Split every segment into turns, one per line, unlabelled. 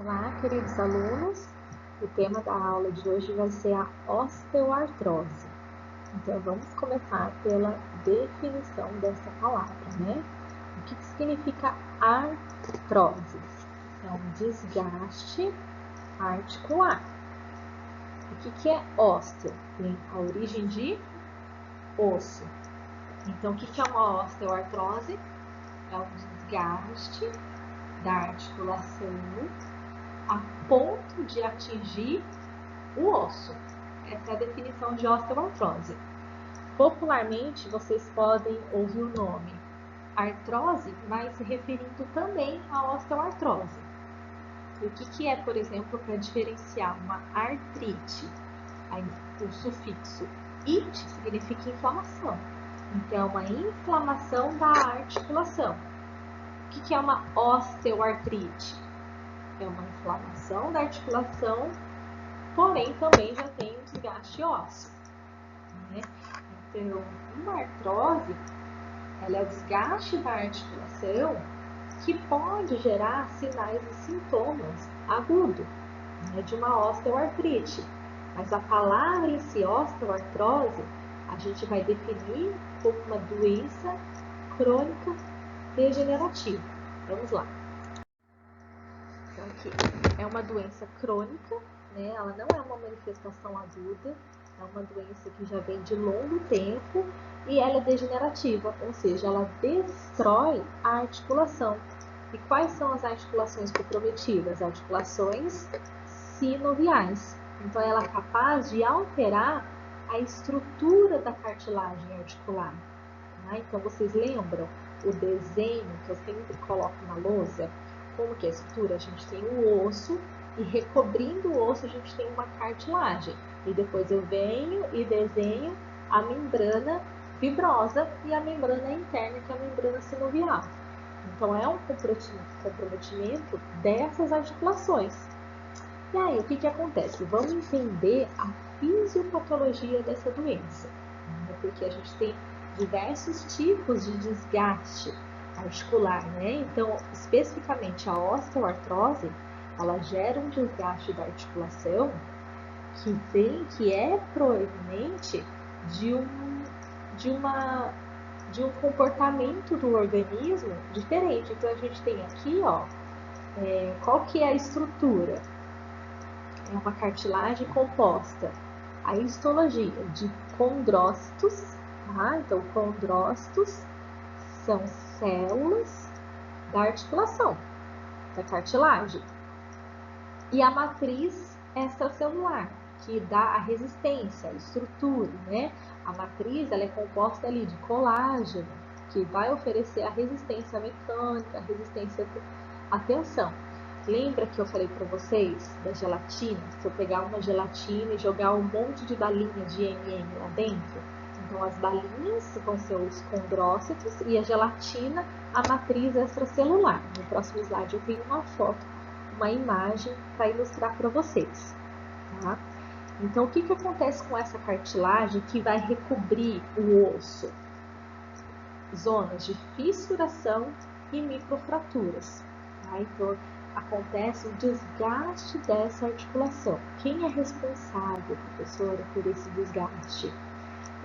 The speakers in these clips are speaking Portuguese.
Olá, queridos alunos. O tema da aula de hoje vai ser a osteoartrose. Então, vamos começar pela definição dessa palavra, né? O que significa artrose? É um desgaste articular. O que é ósteo? Tem a origem de osso. Então, o que é uma osteoartrose? É um desgaste da articulação a ponto de atingir o osso. Essa é a definição de osteoartrose. Popularmente, vocês podem ouvir o nome artrose, mas se referindo também à osteoartrose. O que é, por exemplo, para diferenciar uma artrite? O sufixo it significa inflamação. Então, uma inflamação da articulação. O que é uma osteoartrite? É uma inflamação da articulação, porém também já tem um desgaste ósseo, né? Então, uma artrose, ela é o desgaste da articulação que pode gerar sinais e sintomas agudos, né, de uma osteoartrite. Mas a palavra em si, osteoartrose, a gente vai definir como uma doença crônica degenerativa. Vamos lá. Então, aqui é uma doença crônica, né? Ela não é uma manifestação aguda, é uma doença que já vem de longo tempo e ela é degenerativa, ou seja, ela destrói a articulação. E quais são as articulações comprometidas? Articulações sinoviais. Então, ela é capaz de alterar a estrutura da cartilagem articular. Tá? Então, vocês lembram o desenho que eu sempre coloco na lousa? Como que é a estrutura? A gente tem o osso e recobrindo o osso a gente tem uma cartilagem. E depois eu venho e desenho a membrana fibrosa e a membrana interna, que é a membrana sinovial. Então é um comprometimento dessas articulações. E aí, o que acontece? Vamos entender a fisiopatologia dessa doença. Porque a gente tem diversos tipos de desgaste articular, né? Então, especificamente a osteoartrose, ela gera um desgaste da articulação que é proveniente de um comportamento do organismo diferente. Então, a gente tem aqui, ó, qual que é a estrutura? É uma cartilagem composta, a histologia de condrócitos, tá? Então, condrócitos são células da articulação, da cartilagem. E a matriz extracelular, que dá a resistência, a estrutura, né? A matriz, ela é composta ali de colágeno, que vai oferecer a resistência mecânica, a resistência à tensão. Lembra que eu falei para vocês da gelatina? Se eu pegar uma gelatina e jogar um monte de balinha de MM lá dentro, então as balinhas vão ser os condrócitos e a gelatina, a matriz extracelular. No próximo slide eu tenho uma foto, uma imagem para ilustrar para vocês. Tá? Então, o que acontece com essa cartilagem que vai recobrir o osso? Zonas de fissuração e microfraturas. Tá? Então, acontece o desgaste dessa articulação. Quem é responsável, professora, por esse desgaste?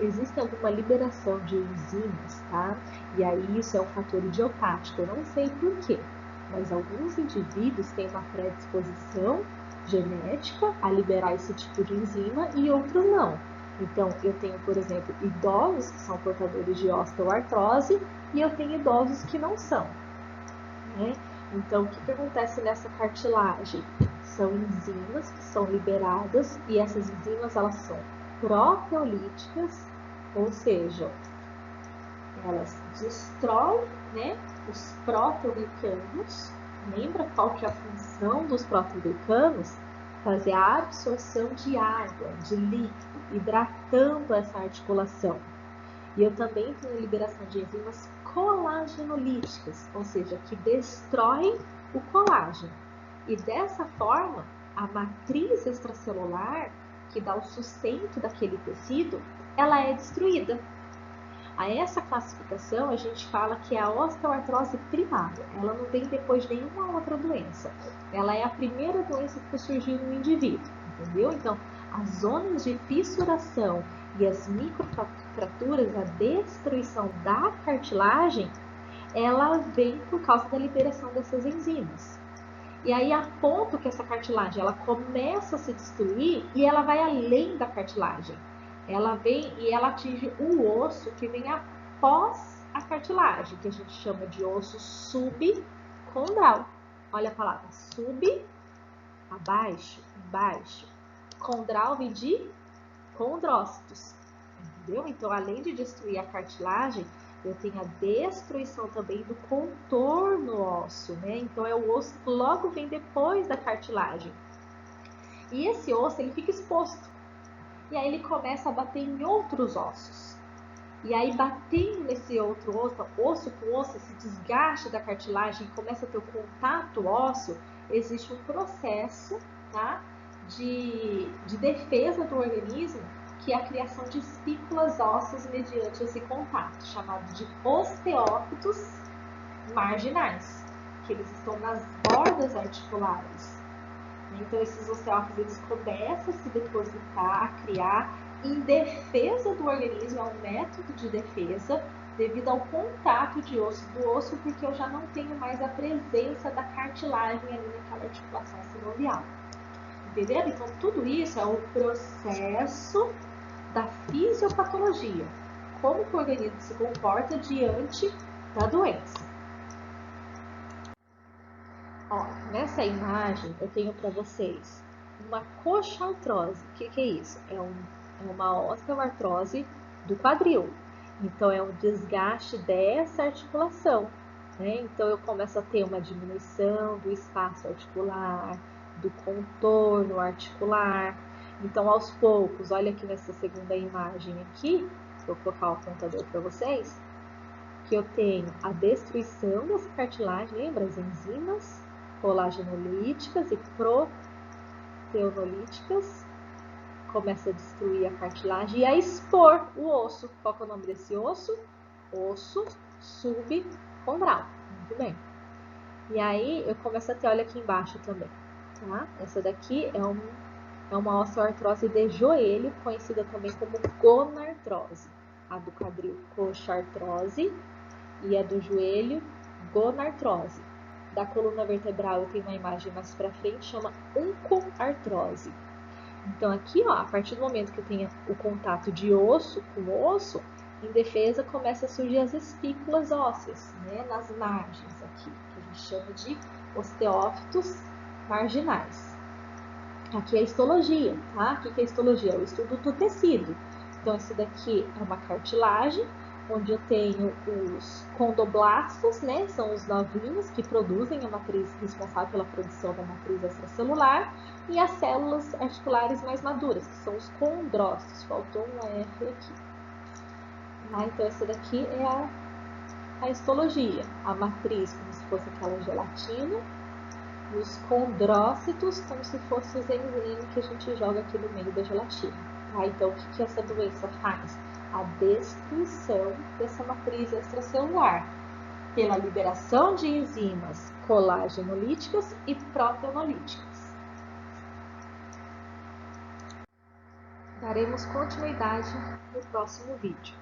Existe alguma liberação de enzimas, tá? E aí isso é um fator idiopático, eu não sei por quê, mas alguns indivíduos têm uma predisposição genética a liberar esse tipo de enzima e outros não. Então, eu tenho, por exemplo, idosos que são portadores de osteoartrose e eu tenho idosos que não são, né? Então, o que acontece nessa cartilagem? São enzimas que são liberadas e essas enzimas, elas são proteolíticas, ou seja, elas destroem, né, os proteoglicanos. Lembra qual que é a função dos proteoglicanos? Fazer a absorção de água, de líquido, hidratando essa articulação. E eu também tenho liberação de enzimas colagenolíticas, ou seja, que destroem o colágeno. E dessa forma, a matriz extracelular, que dá o sustento daquele tecido, ela é destruída. A essa classificação a gente fala que é a osteoartrose primária. Ela não vem depois de nenhuma outra doença. Ela é a primeira doença que surgiu no indivíduo, entendeu? Então, as zonas de fissuração e as microfraturas, a destruição da cartilagem, ela vem por causa da liberação dessas enzimas. E aí, a ponto que essa cartilagem ela começa a se destruir e ela vai além da cartilagem. Ela vem e ela atinge o osso que vem após a cartilagem, que a gente chama de osso subcondral. Olha a palavra sub, abaixo, embaixo. Condral vem de condrócitos, entendeu? Então, além de destruir a cartilagem, eu tenho a destruição também do contorno ósseo, né? Então, é o osso que logo vem depois da cartilagem. E esse osso, ele fica exposto. E aí, ele começa a bater em outros ossos. E aí, batendo nesse outro osso com osso, esse desgaste da cartilagem, começa a ter o contato ósseo, existe um processo, tá? de defesa do organismo, que é a criação de espículas ósseas mediante esse contato, chamado de osteófitos marginais, que eles estão nas bordas articulares. Então, esses osteófitos eles começam a se depositar, a criar em defesa do organismo, é um método de defesa, devido ao contato de osso do osso, porque eu já não tenho mais a presença da cartilagem ali naquela articulação sinovial. Entendeu? Então, tudo isso é o processo da fisiopatologia. Como que o organismo se comporta diante da doença. Ó, nessa imagem, eu tenho para vocês uma coxartrose. O que é isso? É uma osteoartrose do quadril. Então, é um desgaste dessa articulação. Né? Então, eu começo a ter uma diminuição do espaço articular, do contorno articular. Então, aos poucos, olha aqui nessa segunda imagem aqui, vou colocar o apontador para vocês, que eu tenho a destruição dessa cartilagem, lembra? As enzimas colagenolíticas e proteonolíticas começa a destruir a cartilagem e a expor o osso. Qual que é o nome desse osso? Osso subcondral. Muito bem. E aí eu começo a ter, olha aqui embaixo também, tá? Essa daqui é uma osteoartrose de joelho, conhecida também como gonartrose. A do quadril, coxartrose, e a do joelho, gonartrose. Da coluna vertebral eu tenho uma imagem mais para frente, chama oncoartrose. Então aqui, ó, a partir do momento que eu tenho o contato de osso com osso, em defesa começa a surgir as espículas ósseas, né, nas margens aqui, que a gente chama de osteófitos marginais. Aqui é a histologia, tá? O que é a histologia? É o estudo do tecido. Então, esse daqui é uma cartilagem, onde eu tenho os condoblastos, né? São os novinhos que produzem a matriz, responsável pela produção da matriz extracelular, e as células articulares mais maduras, que são os condrócitos. Faltou um F aqui. Então, essa daqui é a histologia. A matriz, como se fosse aquela gelatina, e os condrócitos, como se fossem os enzimas que a gente joga aqui no meio da gelatina. Então, o que essa doença faz? A destruição dessa matriz extracelular pela liberação de enzimas colagenolíticas e proteonolíticas. Daremos continuidade no próximo vídeo.